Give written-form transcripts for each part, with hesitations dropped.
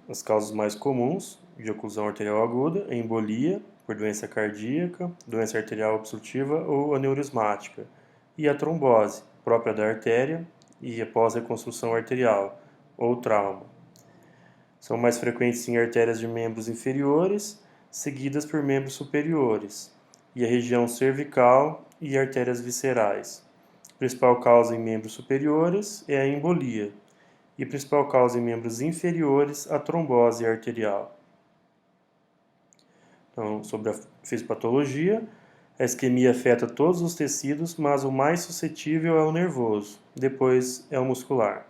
as causas mais comuns de oclusão arterial aguda: embolia por doença cardíaca, doença arterial obstrutiva ou aneurismática, e a trombose, própria da artéria e após reconstrução arterial, ou trauma. São mais frequentes em artérias de membros inferiores, seguidas por membros superiores, e a região cervical e artérias viscerais. A principal causa em membros superiores é a embolia, e a principal causa em membros inferiores, a trombose arterial. Então, sobre a fisiopatologia, a isquemia afeta todos os tecidos, mas o mais suscetível é o nervoso, depois é o muscular.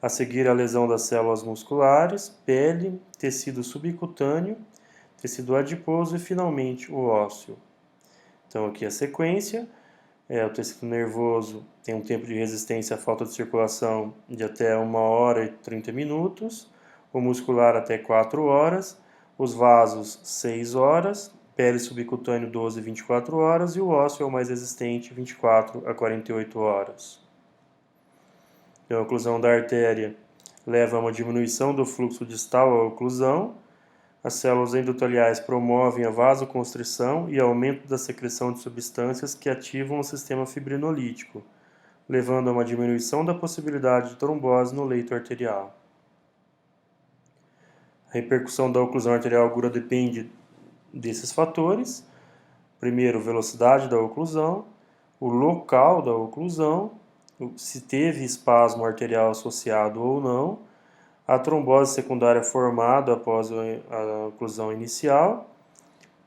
A seguir, a lesão das células musculares, pele, tecido subcutâneo, tecido adiposo e, finalmente, o ósseo. Então, aqui a sequência: o tecido nervoso tem um tempo de resistência à falta de circulação de até 1 hora e 30 minutos, o muscular até 4 horas, os vasos 6 horas, pele subcutâneo 12 a 24 horas e o ósseo é o mais resistente 24 a 48 horas. Então, a oclusão da artéria leva a uma diminuição do fluxo distal à oclusão. As células endoteliais promovem a vasoconstrição e aumento da secreção de substâncias que ativam o sistema fibrinolítico, levando a uma diminuição da possibilidade de trombose no leito arterial. A repercussão da oclusão arterial aguda depende desses fatores. Primeiro, velocidade da oclusão, o local da oclusão, se teve espasmo arterial associado ou não, a trombose secundária formada após a oclusão inicial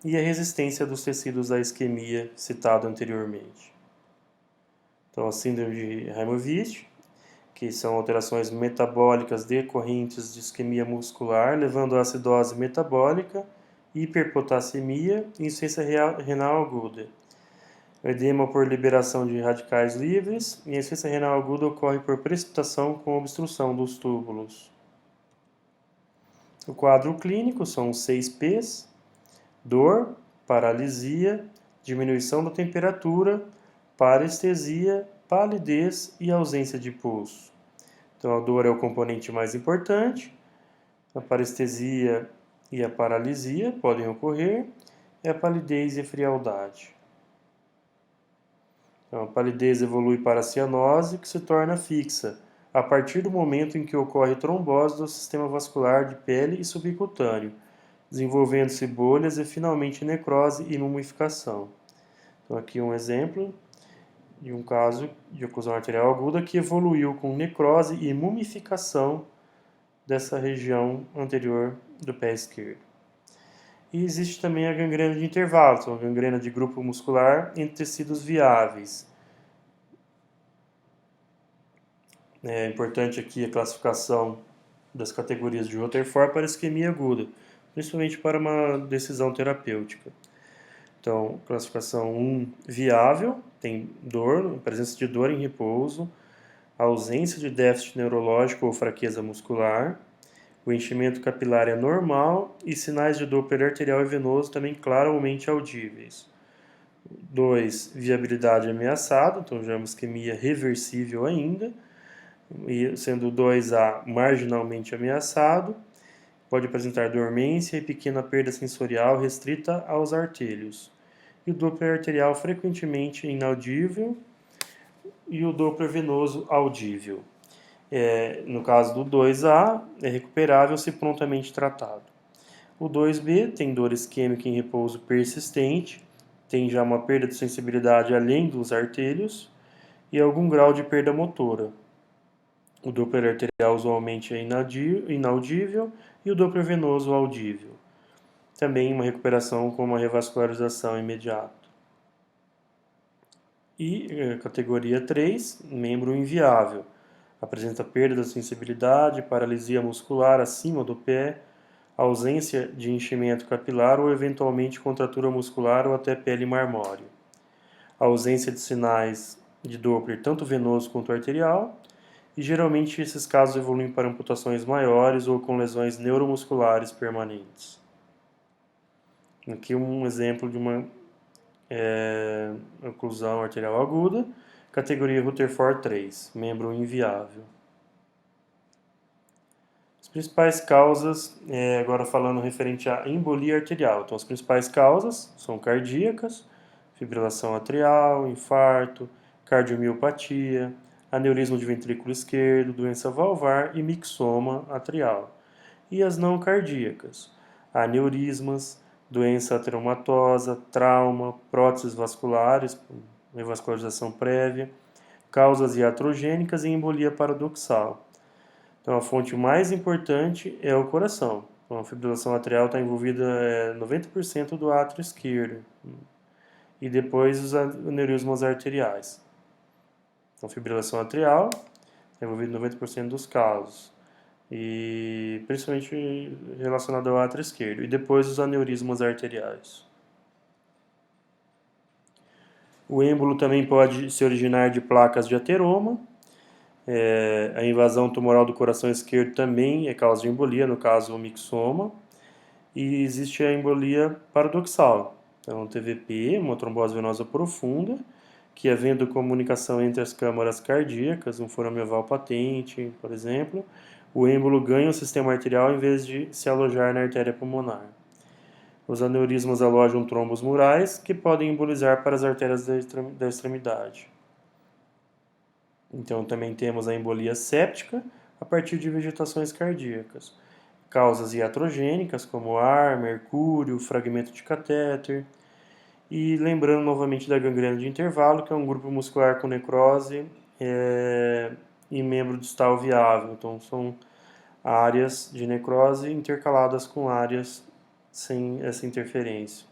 e a resistência dos tecidos à isquemia citada anteriormente. Então, a síndrome de Heimovich, que são alterações metabólicas decorrentes de isquemia muscular, levando à acidose metabólica, hiperpotassemia e insuficiência renal aguda. O edema por liberação de radicais livres e a insuficiência renal aguda ocorre por precipitação com obstrução dos túbulos. O quadro clínico são os 6 P's: dor, paralisia, diminuição da temperatura, parestesia, palidez e ausência de pulso. Então, a dor é o componente mais importante, a parestesia e a paralisia podem ocorrer, e a palidez e a frialdade. Então, a palidez evolui para a cianose, que se torna fixa a partir do momento em que ocorre trombose do sistema vascular de pele e subcutâneo, desenvolvendo-se bolhas e finalmente necrose e mumificação. Então, aqui um exemplo de um caso de oclusão arterial aguda que evoluiu com necrose e mumificação dessa região anterior do pé esquerdo. E existe também a gangrena de intervalo, a gangrena de grupo muscular entre tecidos viáveis. É importante aqui a classificação das categorias de Rutherford para isquemia aguda, principalmente para uma decisão terapêutica. Então, classificação 1, viável, tem dor, presença de dor em repouso, ausência de déficit neurológico ou fraqueza muscular, o enchimento capilar é normal e sinais de Doppler arterial e venoso também claramente audíveis. 2, viabilidade ameaçada, então já é uma isquemia reversível ainda, sendo o 2A marginalmente ameaçado, pode apresentar dormência e pequena perda sensorial restrita aos artérios. E o Doppler arterial frequentemente inaudível e o Doppler venoso audível. No caso do 2A, é recuperável se prontamente tratado. O 2B tem dor isquêmica em repouso persistente, tem já uma perda de sensibilidade além dos artérios e algum grau de perda motora. O Doppler arterial usualmente é inaudível e o Doppler venoso audível. Também uma recuperação com uma revascularização imediata. E categoria 3, membro inviável. Apresenta perda da sensibilidade, paralisia muscular acima do pé, ausência de enchimento capilar ou eventualmente contratura muscular ou até pele marmórea. Ausência de sinais de Doppler tanto venoso quanto arterial, e geralmente esses casos evoluem para amputações maiores ou com lesões neuromusculares permanentes. Aqui um exemplo de uma oclusão arterial aguda, categoria Rutherford 3, membro inviável. As principais causas, agora falando referente à embolia arterial. Então, as principais causas são cardíacas, fibrilação atrial, infarto, cardiomiopatia, aneurisma de ventrículo esquerdo, doença valvar e mixoma atrial. E as não cardíacas, aneurismas, doença ateromatosa, trauma, próteses vasculares, revascularização prévia, causas iatrogênicas e embolia paradoxal. Então, a fonte mais importante é o coração. Então, a fibrilação atrial está envolvida 90% do átrio esquerdo. E depois os aneurismas arteriais. Então, fibrilação atrial está envolvida em 90% dos casos. E principalmente relacionado ao átrio esquerdo. E depois os aneurismas arteriais. O êmbolo também pode se originar de placas de ateroma. A invasão tumoral do coração esquerdo também é causa de embolia, no caso o mixoma. E existe a embolia paradoxal. Então, TVP, uma trombose venosa profunda, que havendo comunicação entre as câmaras cardíacas, um forame oval patente, por exemplo, o êmbolo ganha o sistema arterial em vez de se alojar na artéria pulmonar. Os aneurismas alojam trombos murais que podem embolizar para as artérias da extremidade. Então, também temos a embolia séptica a partir de vegetações cardíacas. Causas iatrogênicas como ar, mercúrio, fragmento de catéter. E lembrando novamente da gangrena de intervalo, que é um grupo muscular com necrose e membro distal viável. Então, são áreas de necrose intercaladas com áreas sem essa interferência.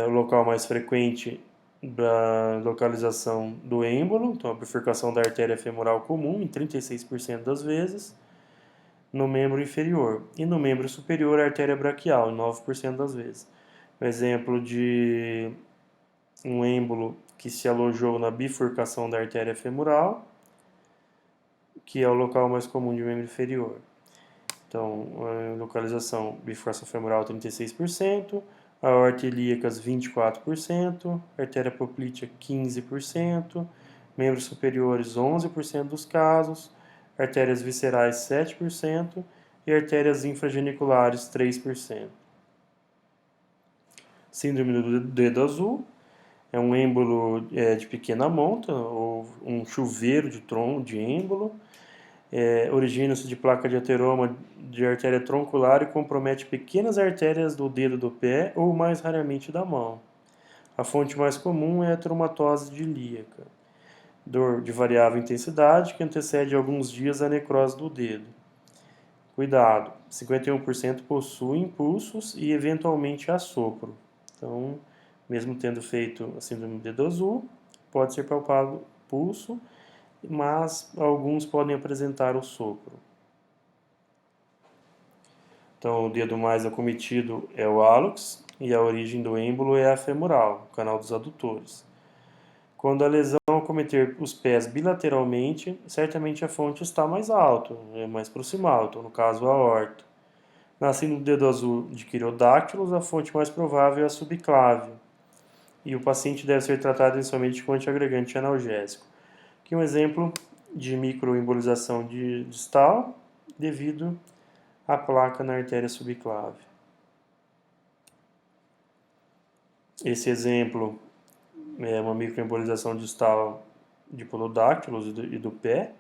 O local mais frequente da localização do êmbolo, então a bifurcação da artéria femoral comum, em 36% das vezes, no membro inferior. E no membro superior, a artéria braquial, em 9% das vezes. Um exemplo de um êmbolo que se alojou na bifurcação da artéria femoral, que é o local mais comum de membro inferior. Então, a localização bifurcação femoral 36%, aorta ilíacas 24%, artéria poplítea 15%, membros superiores 11% dos casos, artérias viscerais 7% e artérias infrageniculares 3%. Síndrome do dedo azul é um êmbolo de pequena monta ou um chuveiro de êmbolo. Origina-se de placa de ateroma de artéria troncular e compromete pequenas artérias do dedo do pé ou, mais raramente, da mão. A fonte mais comum é a ateromatose de ilíaca. Dor de variável intensidade que antecede alguns dias a necrose do dedo. Cuidado, 51% possuem pulsos e eventualmente assopro. Então, mesmo tendo feito a síndrome do dedo azul, pode ser palpado pulso, mas alguns podem apresentar o sopro. Então, o dedo mais acometido é o hálux e a origem do êmbolo é a femoral, o canal dos adutores. Quando a lesão acometer os pés bilateralmente, certamente a fonte está mais alto, é mais proximal, então no caso a aorta. Na síndrome do dedo azul de quirodáctilos, a fonte mais provável é a subclávia. E o paciente deve ser tratado inicialmente com antiagregante analgésico. Aqui um exemplo de microembolização distal devido à placa na artéria subclave. Esse exemplo é uma microembolização distal de pododáctilos e do pé,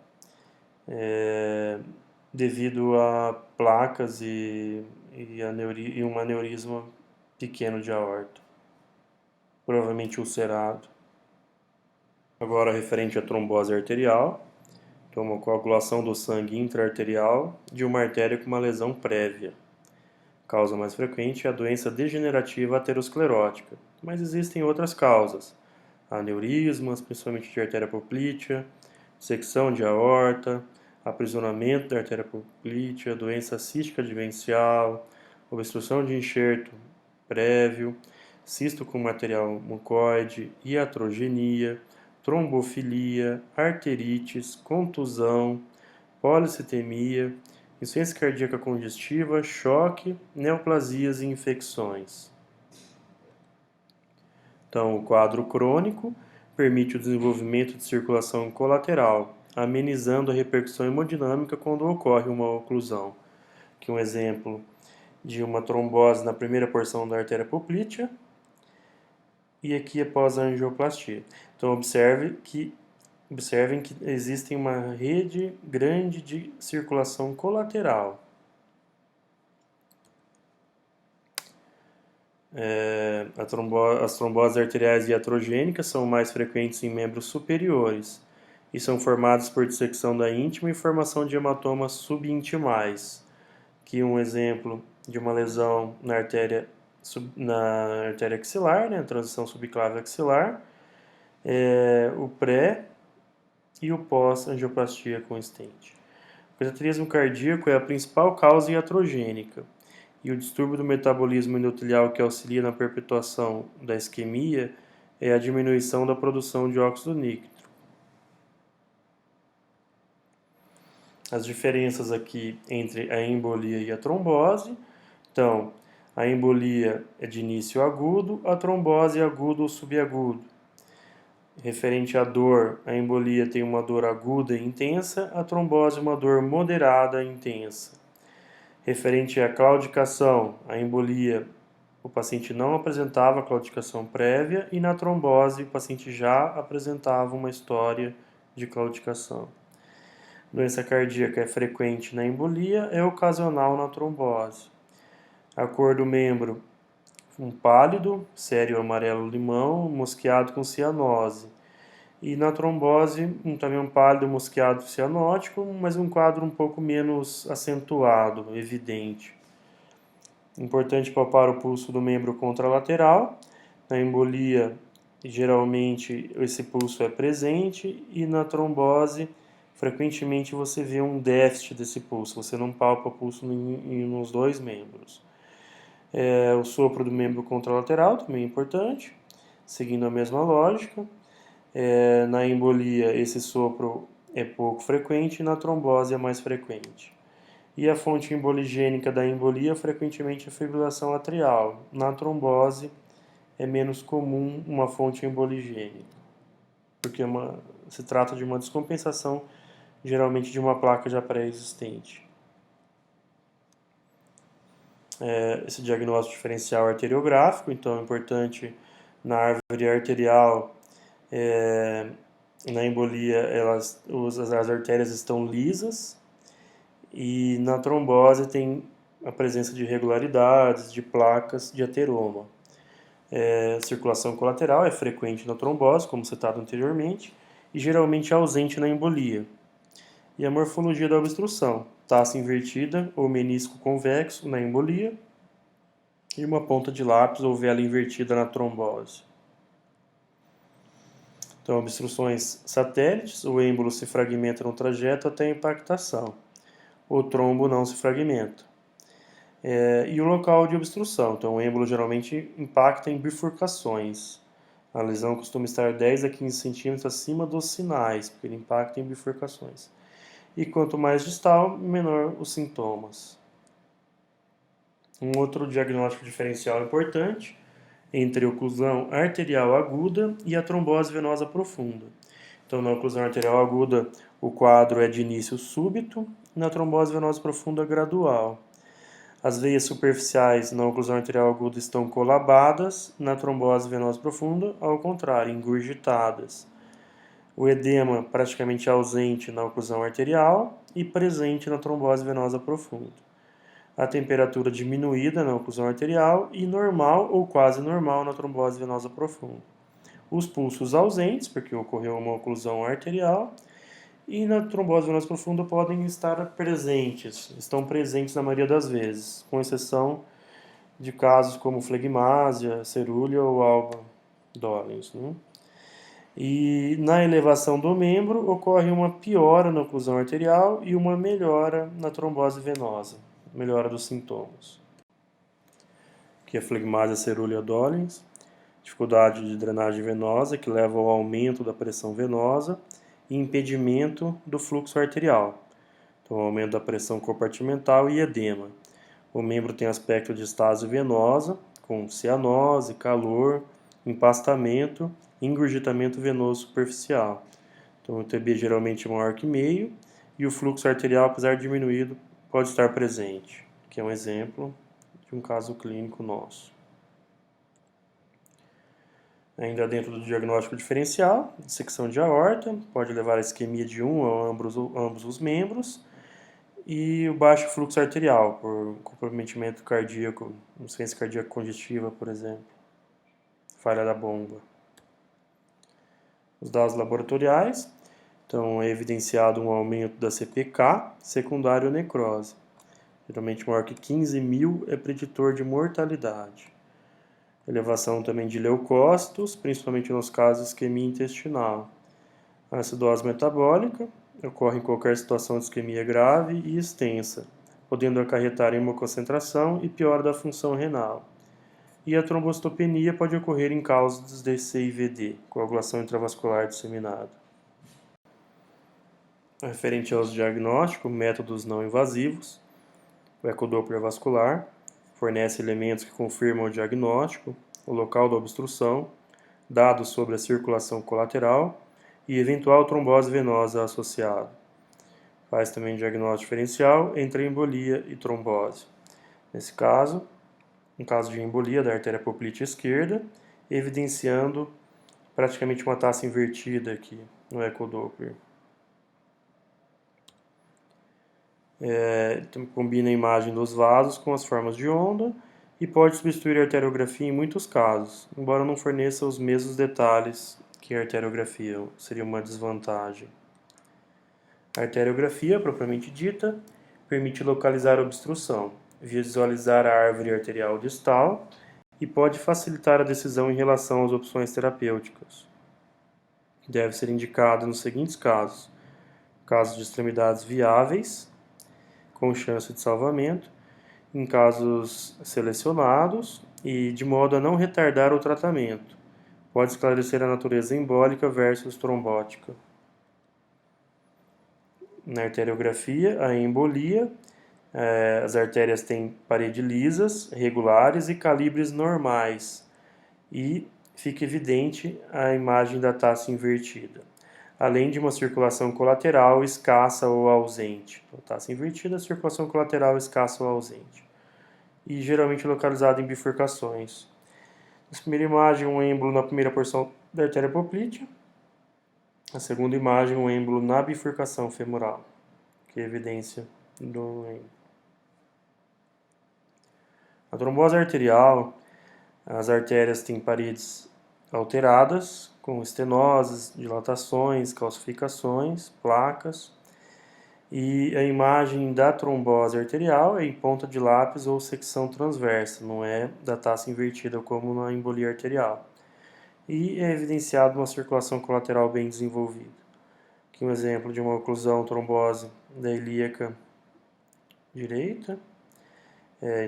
devido a placas e um aneurisma pequeno de aorta, provavelmente ulcerado. Agora, referente à trombose arterial, então uma coagulação do sangue intraarterial de uma artéria com uma lesão prévia. A causa mais frequente é a doença degenerativa aterosclerótica, mas existem outras causas. Aneurismas, principalmente de artéria poplítea, dissecção de aorta, aprisionamento da artéria poplítea, doença cística advencial, obstrução de enxerto prévio, cisto com material mucoide, iatrogenia, trombofilia, arterites, contusão, policitemia, insuficiência cardíaca congestiva, choque, neoplasias e infecções. Então, o quadro crônico permite o desenvolvimento de circulação colateral, amenizando a repercussão hemodinâmica quando ocorre uma oclusão. Aqui um exemplo de uma trombose na primeira porção da artéria poplítea e aqui após a angioplastia. Então observem que existe uma rede grande de circulação colateral. As tromboses arteriais iatrogênicas são mais frequentes em membros superiores e são formadas por dissecção da íntima e formação de hematomas subintimais. Aqui um exemplo de uma lesão na artéria axilar, né, a transição subclávia axilar, o pré e o pós-angioplastia com stent. O cateterismo cardíaco é a principal causa iatrogênica e o distúrbio do metabolismo endotelial que auxilia na perpetuação da isquemia é a diminuição da produção de óxido nítrico. As diferenças aqui entre a embolia e a trombose. Então, a embolia é de início agudo, a trombose é agudo ou subagudo. Referente à dor, a embolia tem uma dor aguda e intensa, a trombose uma dor moderada e intensa. Referente à claudicação, a embolia, o paciente não apresentava claudicação prévia e na trombose o paciente já apresentava uma história de claudicação. Doença cardíaca é frequente na embolia, é ocasional na trombose. A cor do membro, um pálido, sério amarelo-limão, mosqueado com cianose. E na trombose, também um pálido mosqueado cianótico, mas um quadro um pouco menos acentuado, evidente. Importante palpar o pulso do membro contralateral. Na embolia, geralmente esse pulso é presente e na trombose, frequentemente você vê um déficit desse pulso, você não palpa o pulso nos dois membros. O sopro do membro contralateral também é importante, seguindo a mesma lógica. Na embolia, esse sopro é pouco frequente e na trombose é mais frequente. E a fonte emboligênica da embolia, frequentemente, é a fibrilação atrial. Na trombose, é menos comum uma fonte emboligênica, porque se trata de uma descompensação, geralmente de uma placa já pré-existente. Esse diagnóstico diferencial arteriográfico, então é importante na árvore arterial, na embolia as artérias estão lisas e na trombose tem a presença de irregularidades, de placas de ateroma. Circulação colateral é frequente na trombose, como citado anteriormente, e geralmente ausente na embolia. E a morfologia da obstrução, taça invertida ou menisco convexo na embolia e uma ponta de lápis ou vela invertida na trombose. Então, obstruções satélites, o êmbolo se fragmenta no trajeto até a impactação. O trombo não se fragmenta. E o local de obstrução, então o êmbolo geralmente impacta em bifurcações. A lesão costuma estar 10 a 15 centímetros acima dos sinais, porque ele impacta em bifurcações. E quanto mais distal, menor os sintomas. Um outro diagnóstico diferencial importante entre a oclusão arterial aguda e a trombose venosa profunda. Então, na oclusão arterial aguda, o quadro é de início súbito, na trombose venosa profunda, gradual. As veias superficiais na oclusão arterial aguda estão colabadas, na trombose venosa profunda, ao contrário, engurgitadas. O edema praticamente ausente na oclusão arterial e presente na trombose venosa profunda. A temperatura diminuída na oclusão arterial e normal ou quase normal na trombose venosa profunda. Os pulsos ausentes, porque ocorreu uma oclusão arterial, e na trombose venosa profunda podem estar presentes, estão presentes na maioria das vezes, com exceção de casos como flegmásia, cerúlea ou alba dolens. E na elevação do membro ocorre uma piora na oclusão arterial e uma melhora na trombose venosa, melhora dos sintomas. Aqui é flegmásia, cerúlea dolens, dificuldade de drenagem venosa que leva ao aumento da pressão venosa e impedimento do fluxo arterial. Então, aumento da pressão compartimental e edema. O membro tem aspecto de estase venosa, com cianose, calor, empastamento e engurgitamento venoso superficial. Então o TB geralmente é maior que meio e o fluxo arterial, apesar de diminuído, pode estar presente, que é um exemplo de um caso clínico nosso. Ainda dentro do diagnóstico diferencial, dissecção de aorta, pode levar à isquemia de um ou ambos os membros, e o baixo fluxo arterial, por comprometimento cardíaco, insuficiência cardíaca congestiva, por exemplo, falha da bomba. Os dados laboratoriais, então é evidenciado um aumento da CPK secundário à necrose. Geralmente maior que 15.000 é preditor de mortalidade. Elevação também de leucócitos, principalmente nos casos de isquemia intestinal. A acidose metabólica ocorre em qualquer situação de isquemia grave e extensa, podendo acarretar em uma concentração e piora da função renal. E a trombocitopenia pode ocorrer em causas de CIVD, coagulação intravascular disseminada. Referente aos diagnósticos, métodos não invasivos, o ecodoppler vascular fornece elementos que confirmam o diagnóstico, o local da obstrução, dados sobre a circulação colateral e eventual trombose venosa associada. Faz também diagnóstico diferencial entre embolia e trombose. Nesse caso, um caso de embolia da artéria poplítea esquerda, evidenciando praticamente uma taça invertida aqui no ecodoppler. Então, combina a imagem dos vasos com as formas de onda e pode substituir a arteriografia em muitos casos, embora não forneça os mesmos detalhes que a arteriografia, seria uma desvantagem. A arteriografia, propriamente dita, permite localizar a obstrução, visualizar a árvore arterial distal e pode facilitar a decisão em relação às opções terapêuticas. Deve ser indicado nos seguintes casos: casos de extremidades viáveis, com chance de salvamento, em casos selecionados e de modo a não retardar o tratamento. Pode esclarecer a natureza embólica versus trombótica. Na arteriografia, a embolia, as artérias têm parede lisas, regulares e calibres normais, e fica evidente a imagem da taça invertida, além de uma circulação colateral escassa ou ausente. Então, taça invertida, circulação colateral escassa ou ausente. E geralmente localizada em bifurcações. Na primeira imagem, um êmbolo na primeira porção da artéria poplítea. A segunda imagem, um êmbolo na bifurcação femoral, que é evidência do êmbolo. A trombose arterial, as artérias têm paredes alteradas, com estenoses, dilatações, calcificações, placas. E a imagem da trombose arterial é em ponta de lápis ou secção transversa, não é da taça invertida como na embolia arterial. E é evidenciado uma circulação colateral bem desenvolvida. Aqui um exemplo de uma oclusão trombose da ilíaca direita.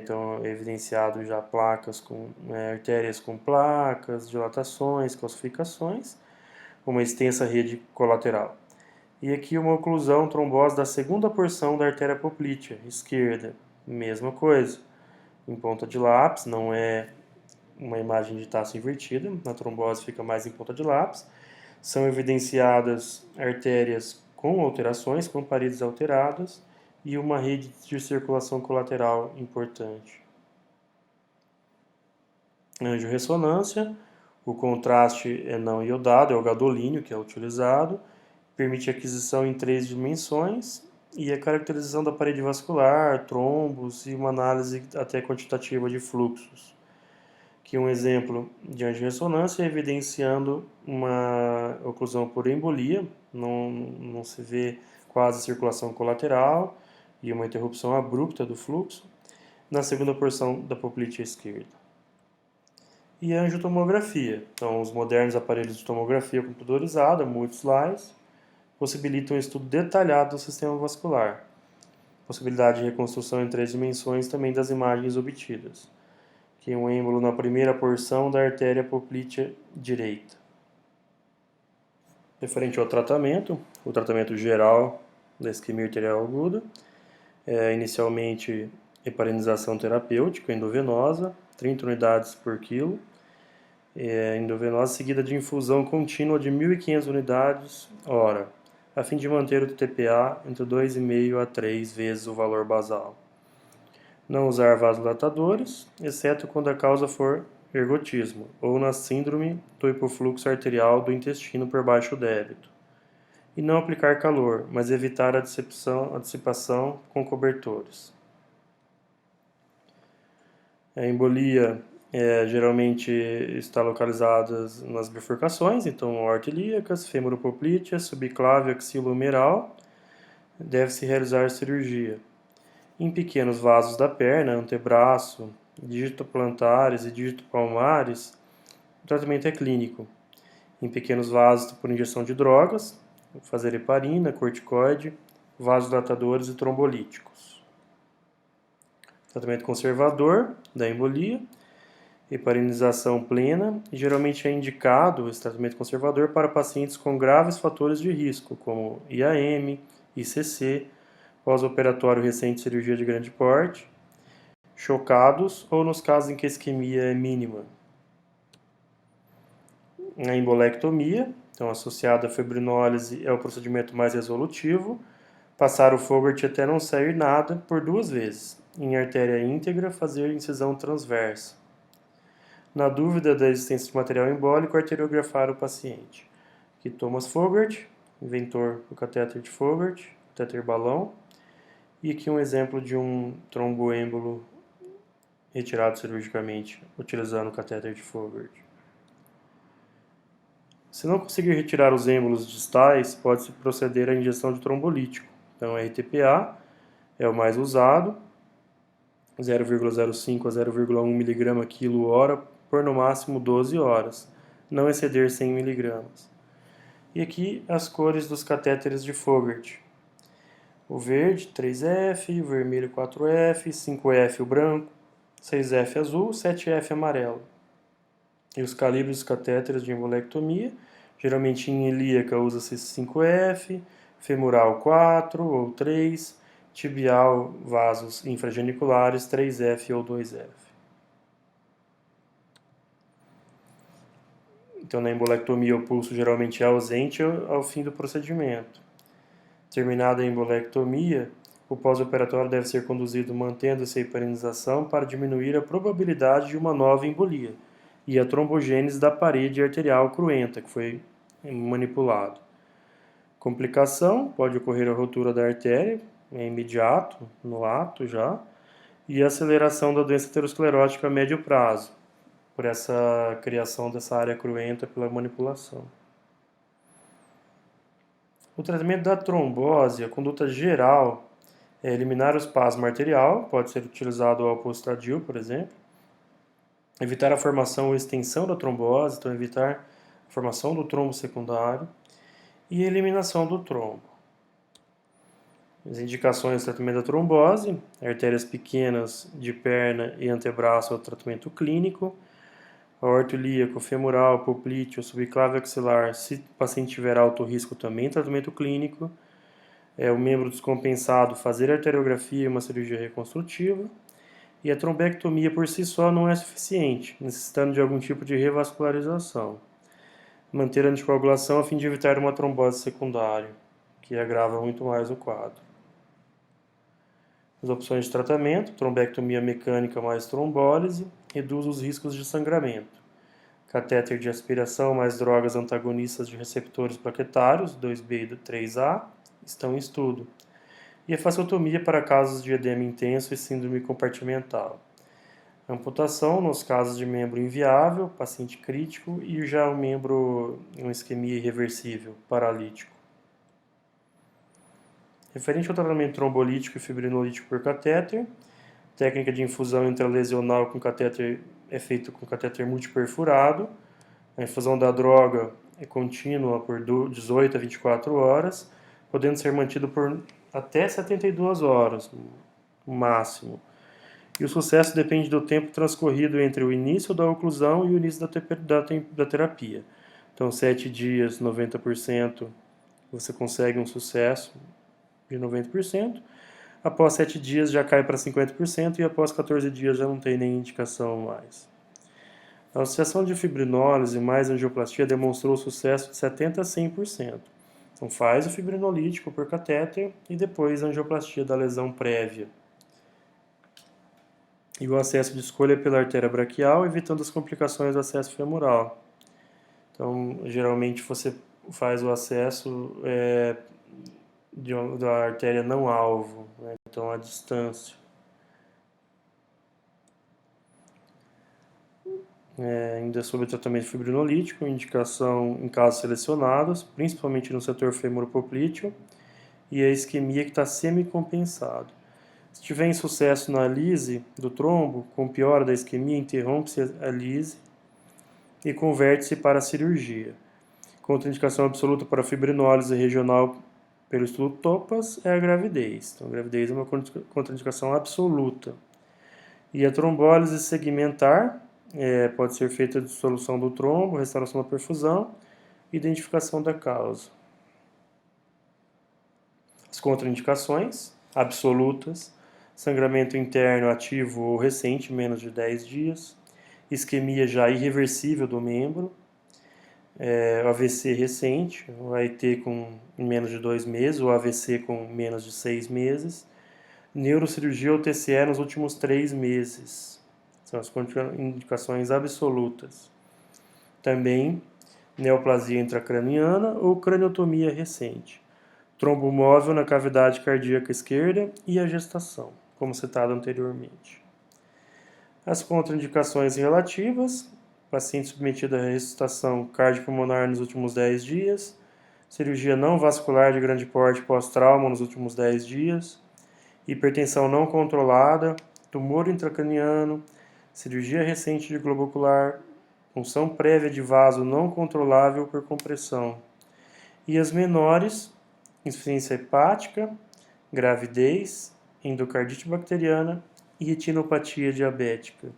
Então é evidenciado já placas com artérias com placas, dilatações, calcificações, uma extensa rede colateral. E aqui uma oclusão trombose da segunda porção da artéria poplítea esquerda, mesma coisa, em ponta de lápis, não é uma imagem de taça invertida, na trombose fica mais em ponta de lápis. São evidenciadas artérias com alterações, com paredes alteradas e uma rede de circulação colateral importante. Angiorressonância, o contraste é não iodado, é o gadolínio que é utilizado, permite aquisição em 3 dimensões e a caracterização da parede vascular, trombos e uma análise até quantitativa de fluxos. Aqui um exemplo de angiorressonância evidenciando uma oclusão por embolia, não se vê quase circulação colateral e uma interrupção abrupta do fluxo na segunda porção da poplítea esquerda. E a angiotomografia, então os modernos aparelhos de tomografia computadorizada, multislice, possibilitam um estudo detalhado do sistema vascular, possibilidade de reconstrução em 3 dimensões também das imagens obtidas, que é um êmbolo na primeira porção da artéria poplítea direita. Referente ao tratamento, o tratamento geral da isquemia arterial aguda, inicialmente heparinização terapêutica endovenosa, 30 unidades por quilo, endovenosa seguida de infusão contínua de 1.500 unidades hora, a fim de manter o TPA entre 2,5 a 3 vezes o valor basal. Não usar vasodilatadores, exceto quando a causa for ergotismo, ou na síndrome do hipofluxo arterial do intestino por baixo débito. E não aplicar calor, mas evitar a dissipação com cobertores. A embolia geralmente está localizada nas bifurcações, então aorta ilíacas, femoropoplítea, subclávio axilohumeral, deve-se realizar cirurgia. Em pequenos vasos da perna, antebraço, dígito plantares e dígito palmares, o tratamento é clínico. Em pequenos vasos por injeção de drogas, fazer heparina, corticoide, vasodilatadores e trombolíticos. Tratamento conservador da embolia, heparinização plena, e geralmente é indicado esse tratamento conservador para pacientes com graves fatores de risco, como IAM, ICC, pós-operatório recente cirurgia de grande porte, chocados ou nos casos em que a isquemia é mínima. A embolectomia, então associada à fibrinólise, é o procedimento mais resolutivo. Passar o Fogarty até não sair nada por 2 vezes. Em artéria íntegra, fazer incisão transversa. Na dúvida da existência de material embólico, arteriografar o paciente. Aqui Thomas Fogarty, inventor do catéter de Fogarty, catéter balão. E aqui um exemplo de um tromboêmbolo retirado cirurgicamente, utilizando o catéter de Fogarty. Se não conseguir retirar os êmbolos distais, pode-se proceder à injeção de trombolítico. Então, RTPA é o mais usado, 0,05 a 0,1 mg quilo-hora por no máximo 12 horas, não exceder 100 mg. E aqui as cores dos catéteres de Fogarty. O verde, 3F, o vermelho, 4F, 5F o branco, 6F azul, 7F amarelo. E os calibres dos catéteres de embolectomia, geralmente em ilíaca usa-se 5F, femoral 4 ou 3, tibial vasos infrageniculares 3F ou 2F. Então na embolectomia o pulso geralmente é ausente ao fim do procedimento. Terminada a embolectomia, o pós-operatório deve ser conduzido mantendo-se a heparinização para diminuir a probabilidade de uma nova embolia e a trombogênese da parede arterial cruenta, que foi manipulado. Complicação, pode ocorrer a ruptura da artéria, é imediato, no ato já, e a aceleração da doença aterosclerótica a médio prazo, por essa criação dessa área cruenta pela manipulação. O tratamento da trombose, a conduta geral é eliminar o espasmo arterial, pode ser utilizado o alpoestradil, por exemplo. Evitar a formação ou extensão da trombose, então evitar a formação do trombo secundário. E a eliminação do trombo. As indicações do tratamento da trombose, artérias pequenas de perna e antebraço é o tratamento clínico. Aorta ilíaco, femoral, poplíteo, subclávio axilar, se o paciente tiver alto risco também, tratamento clínico. O membro descompensado, fazer arteriografia e uma cirurgia reconstrutiva. E a trombectomia por si só não é suficiente, necessitando de algum tipo de revascularização. Manter a anticoagulação a fim de evitar uma trombose secundária, que agrava muito mais o quadro. As opções de tratamento, trombectomia mecânica mais trombólise, reduz os riscos de sangramento. Catéter de aspiração mais drogas antagonistas de receptores plaquetários, 2B e 3A, estão em estudo. E a fasciotomia para casos de edema intenso e síndrome compartimental. Amputação nos casos de membro inviável, paciente crítico, e já o membro em isquemia irreversível, paralítico. Referente ao tratamento trombolítico e fibrinolítico por catéter, técnica de infusão intralesional com catéter é feita com catéter multiperfurado. A infusão da droga é contínua por 18 a 24 horas, podendo ser mantido por até 72 horas, no máximo. E o sucesso depende do tempo transcorrido entre o início da oclusão e o início da terapia. Então, 7 dias, 90%, você consegue um sucesso de 90%. Após 7 dias já cai para 50% e após 14 dias já não tem nem indicação mais. A associação de fibrinólise mais angioplastia demonstrou sucesso de 70% a 100%. Então faz o fibrinolítico por catéter e depois a angioplastia da lesão prévia. E o acesso de escolha pela artéria braquial, evitando as complicações do acesso femoral. Então, geralmente você faz o acesso da artéria não alvo, né? Então a distância. Ainda sobre o tratamento fibrinolítico, indicação em casos selecionados, principalmente no setor femoropoplíteo, e a isquemia que está semi-compensado. Se tiver insucesso na lise do trombo, com piora da isquemia, interrompe-se a lise e converte-se para a cirurgia. Contraindicação absoluta para fibrinólise regional pelo estudo TOPAS é a gravidez. Então, a gravidez é uma contraindicação absoluta. E a trombólise segmentar pode ser feita de dissolução do trombo, restauração da perfusão, identificação da causa. As contraindicações absolutas: sangramento interno ativo ou recente, menos de 10 dias, isquemia já irreversível do membro, AVC recente, o AIT em menos de 2 meses, ou AVC com menos de 6 meses, neurocirurgia ou TCE nos últimos 3 meses. São as contraindicações absolutas. Também neoplasia intracraniana ou craniotomia recente, trombo móvel na cavidade cardíaca esquerda e a gestação, como citado anteriormente. As contraindicações relativas: paciente submetido à ressuscitação cardiopulmonar nos últimos 10 dias, cirurgia não vascular de grande porte pós-trauma nos últimos 10 dias, hipertensão não controlada, tumor intracraniano, cirurgia recente de globo ocular, punção prévia de vaso não controlável por compressão. E as menores: insuficiência hepática, gravidez, endocardite bacteriana e retinopatia diabética.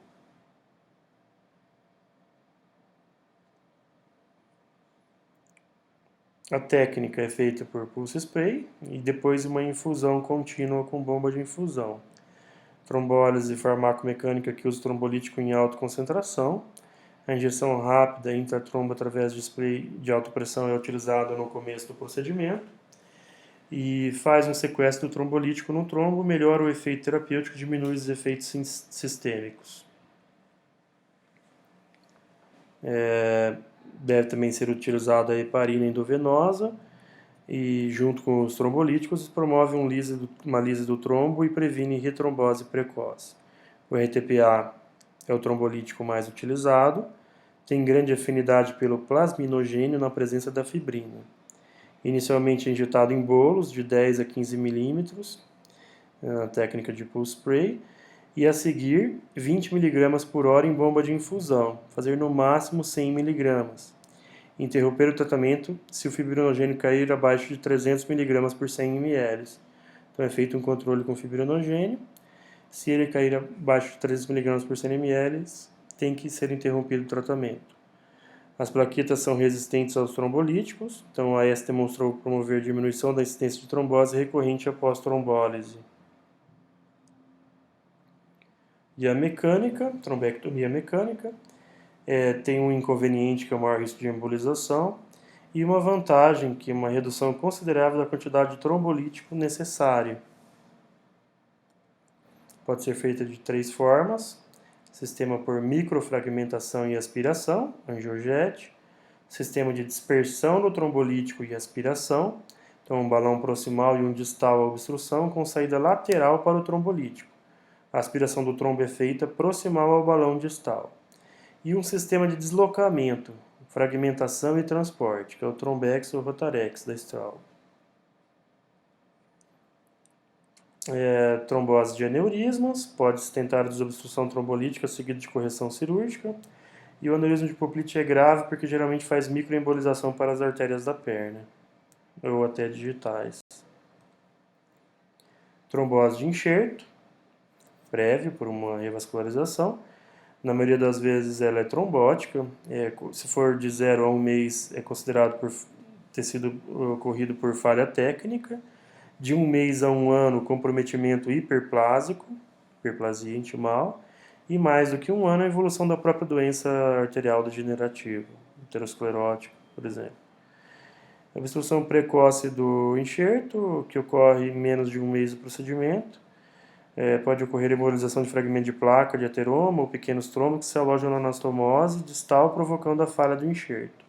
A técnica é feita por pulse spray e depois uma infusão contínua com bomba de infusão. Trombólise farmacomecânica que usa trombolítico em alta concentração. A injeção rápida intratrombo através de spray de alta pressão é utilizada no começo do procedimento. E faz um sequestro do trombolítico no trombo, melhora o efeito terapêutico e diminui os efeitos sistêmicos. Deve também ser utilizada a heparina endovenosa e, junto com os trombolíticos, promove uma lise do trombo e previne retrombose precoce. O RTPA é o trombolítico mais utilizado, tem grande afinidade pelo plasminogênio na presença da fibrina. Inicialmente injetado em bolos de 10 a 15 milímetros, a técnica de pulse spray, e a seguir 20 mg por hora em bomba de infusão, fazer no máximo 100 mg. Interromper o tratamento se o fibrinogênio cair abaixo de 300 mg por 100 ml. Então é feito um controle com fibrinogênio. Se ele cair abaixo de 300 mg por 100 ml, tem que ser interrompido o tratamento. As plaquetas são resistentes aos trombolíticos, então a AES demonstrou promover diminuição da incidência de trombose recorrente após trombólise. E a mecânica, trombectomia mecânica, tem um inconveniente que é o maior risco de embolização e uma vantagem que é uma redução considerável da quantidade de trombolítico necessário. Pode ser feita de 3 formas: sistema por microfragmentação e aspiração, angiojet, sistema de dispersão do trombolítico e aspiração, então um balão proximal e um distal à obstrução com saída lateral para o trombolítico. A aspiração do trombo é feita proximal ao balão distal. E um sistema de deslocamento, fragmentação e transporte, que é o Trombex ou Rotarex da Straub. Trombose de aneurismas, pode-se tentar a desobstrução trombolítica seguida de correção cirúrgica. E o aneurisma de Poplite é grave porque geralmente faz microembolização para as artérias da perna, ou até digitais. Trombose de enxerto, prévio por uma revascularização. Na maioria das vezes ela é trombótica. Se for de 0 a 1 mês, é considerado por ter sido ocorrido por falha técnica. De 1 mês a 1 ano, comprometimento hiperplásico, hiperplasia intimal. E mais do que 1 ano, a evolução da própria doença arterial degenerativa, aterosclerótica, por exemplo. Obstrução precoce do enxerto, que ocorre em menos de um mês do procedimento. Pode ocorrer embolização de fragmento de placa de ateroma ou pequenos trombos que se alojam na anastomose distal, provocando a falha do enxerto.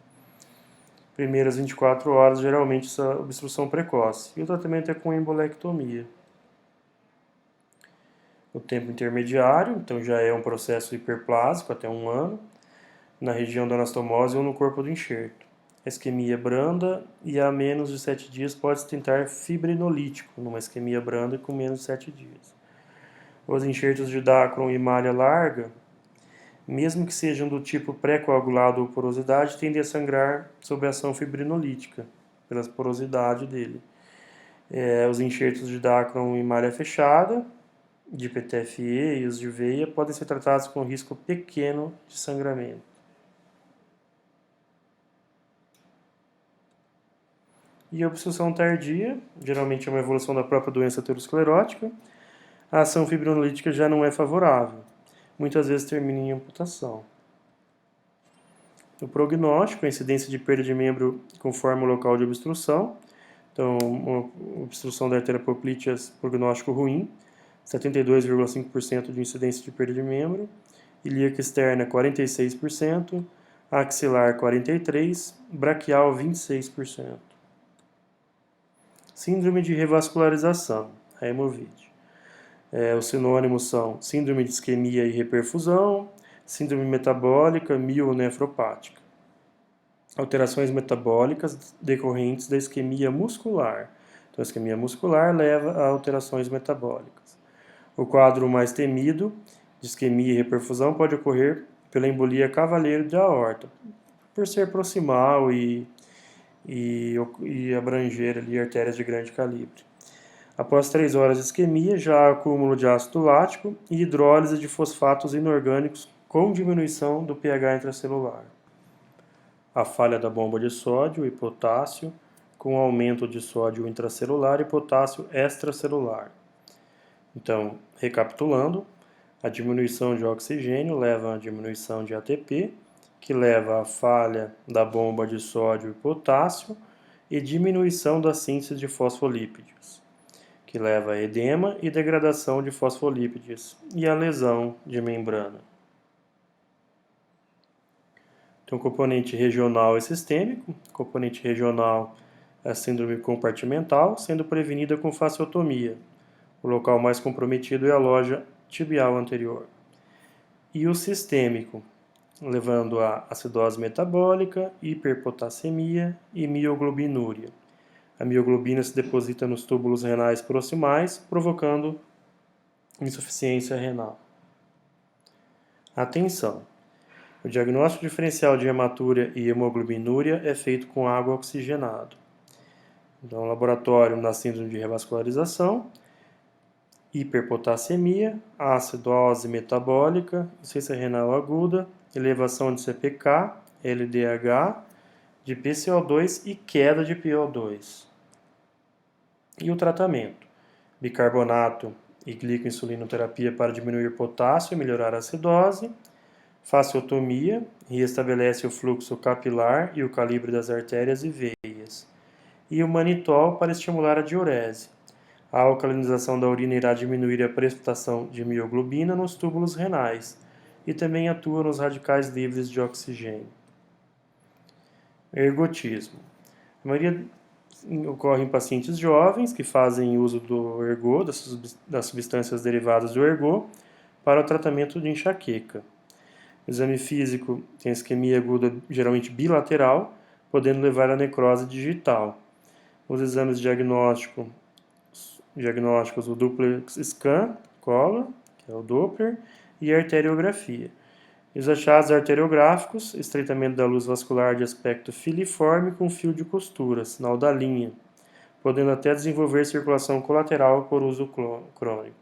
Primeiras 24 horas, geralmente, essa obstrução precoce. E o tratamento é com embolectomia. O tempo intermediário, então já é um processo hiperplásico, até 1 ano, na região da anastomose ou no corpo do enxerto. A isquemia branda e a menos de 7 dias pode-se tentar fibrinolítico, numa isquemia branda com menos de 7 dias. Os enxertos de Dacron e malha larga, mesmo que sejam do tipo pré-coagulado ou porosidade, tendem a sangrar sob a ação fibrinolítica, pela porosidade dele. Os enxertos de Dacron e malha fechada, de PTFE e os de veia, podem ser tratados com risco pequeno de sangramento. E a obstrução tardia, geralmente é uma evolução da própria doença aterosclerótica. A ação fibrinolítica já não é favorável. Muitas vezes termina em amputação. O prognóstico, a incidência de perda de membro conforme o local de obstrução. Então, uma obstrução da artéria poplítea, prognóstico ruim, 72,5% de incidência de perda de membro. Ilíaca externa, 46%. Axilar, 43%. Braquial, 26%. Síndrome de revascularização, hemovide. Os sinônimos são síndrome de isquemia e reperfusão, síndrome metabólica mielonefropática. Alterações metabólicas decorrentes da isquemia muscular. Então, a isquemia muscular leva a alterações metabólicas. O quadro mais temido de isquemia e reperfusão pode ocorrer pela embolia cavaleiro de aorta, por ser proximal e abranger ali artérias de grande calibre. Após 3 horas de isquemia, já há acúmulo de ácido lático e hidrólise de fosfatos inorgânicos com diminuição do pH intracelular. A falha da bomba de sódio e potássio com aumento de sódio intracelular e potássio extracelular. Então, recapitulando, a diminuição de oxigênio leva à diminuição de ATP, que leva à falha da bomba de sódio e potássio e diminuição da síntese de fosfolípidos, que leva a edema e degradação de fosfolípidos e a lesão de membrana. Então, componente regional e sistêmico. Componente regional é a síndrome compartimental, sendo prevenida com fasciotomia. O local mais comprometido é a loja tibial anterior. E o sistêmico, levando a acidose metabólica, hiperpotassemia e mioglobinúria. A mioglobina se deposita nos túbulos renais proximais, provocando insuficiência renal. Atenção! O diagnóstico diferencial de hematúria e hemoglobinúria é feito com água oxigenada. Então, laboratório na síndrome de revascularização, hiperpotassemia, acidose metabólica, insuficiência renal aguda, elevação de CPK, LDH, de PCO2 e queda de PO2. E o tratamento? Bicarbonato e glicoinsulinoterapia para diminuir potássio e melhorar a acidose. Fasciotomia, restabelece o fluxo capilar e o calibre das artérias e veias. E o manitol para estimular a diurese. A alcalinização da urina irá diminuir a precipitação de mioglobina nos túbulos renais e também atua nos radicais livres de oxigênio. Ergotismo. A maioria ocorre em pacientes jovens que fazem uso do ergo, das substâncias derivadas do ergo, para o tratamento de enxaqueca. O exame físico tem isquemia aguda geralmente bilateral, podendo levar à necrose digital. Os exames diagnósticos, o duplex scan, color, que é o Doppler, e a arteriografia. E os achados arteriográficos, estreitamento da luz vascular de aspecto filiforme com fio de costura, sinal da linha, podendo até desenvolver circulação colateral por uso crônico.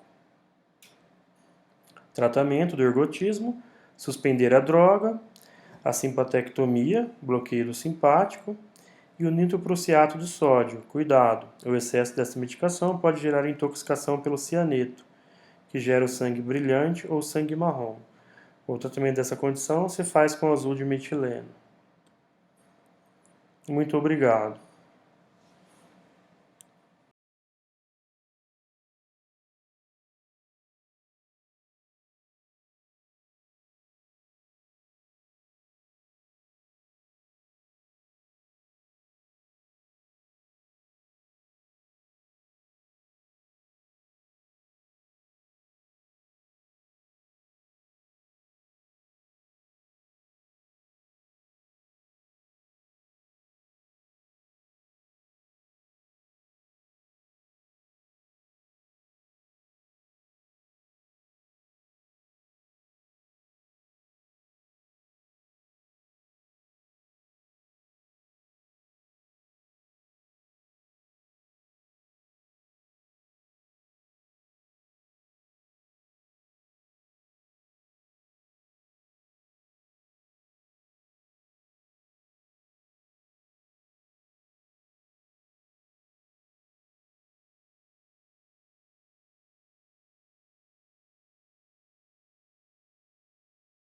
Tratamento do ergotismo, suspender a droga, a simpatectomia, bloqueio do simpático, e o nitroprussiato de sódio. Cuidado, o excesso dessa medicação pode gerar intoxicação pelo cianeto, que gera o sangue brilhante ou sangue marrom. O tratamento dessa condição se faz com azul de metileno. Muito obrigado.